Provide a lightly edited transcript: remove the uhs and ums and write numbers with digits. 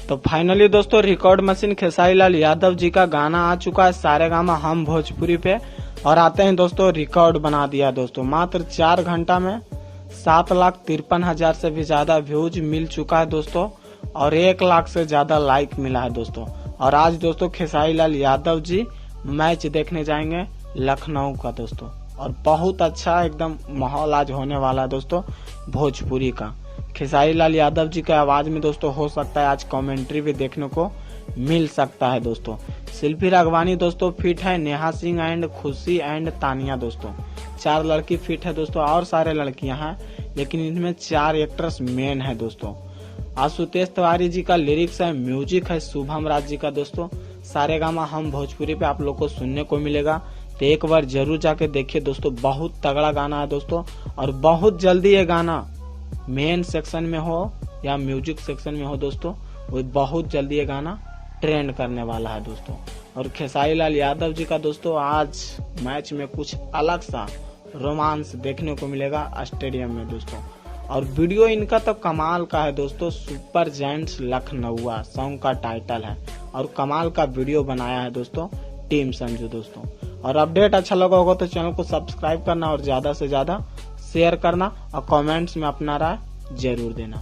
तो फाइनली दोस्तों record machine Khesari Lal Yadav ji का गाना आ चुका है सारेगामा हम भोजपुरी पे। और आते हैं दोस्तों रिकॉर्ड बना दिया दोस्तों, मात्र 4 घंटा में 7,53,000 से भी ज्यादा व्यूज मिल चुका है दोस्तों, और 1 लाख से ज्यादा लाइक मिला है दोस्तों। और आज दोस्तों खेसारी लाल यादव जी मैच देखने जाएंगे लखनऊ का दोस्तों, और बहुत अच्छा एकदम माहौल आज होने वाला है दोस्तों भोजपुरी का। खेसारी लाल यादव जी के आवाज में दोस्तों हो सकता है आज कमेंट्री भी देखने को मिल सकता है दोस्तों। शिल्पी राघवानी दोस्तों फिट है, नेहा सिंह एंड खुशी एंड तानिया दोस्तों 4 लड़की फिट है दोस्तों, और सारे लड़कियां हैं लेकिन इनमें 4 एक्ट्रेस मेन है दोस्तों। आशुतोष तिवारी जी का लिरिक्स है, म्यूजिक है शुभम राज जी का दोस्तों। सारेगामा हम भोजपुरी पे आप लोग को सुनने को मिलेगा, तो एक बार जरूर जाके देखिए दोस्तों, बहुत तगड़ा गाना है दोस्तों। और बहुत जल्दी ये गाना मेन सेक्शन में हो या म्यूजिक सेक्शन में हो दोस्तों, वो बहुत जल्दी ये गाना ट्रेंड करने वाला है दोस्तों। और खेसारी लाल यादव जी का दोस्तों आज मैच में कुछ अलग सा रोमांस देखने को मिलेगा स्टेडियम में दोस्तों। और वीडियो इनका तो कमाल का है दोस्तों, सुपर जेंट्स लखनऊआ सॉन्ग का टाइटल है, और कमाल का वीडियो बनाया है दोस्तों टीम संजू दोस्तों। और अपडेट अच्छा लगा होगा तो चैनल को सब्सक्राइब करना और ज्यादा से ज्यादा शेयर करना, और कमेंट्स में अपना राय जरूर देना।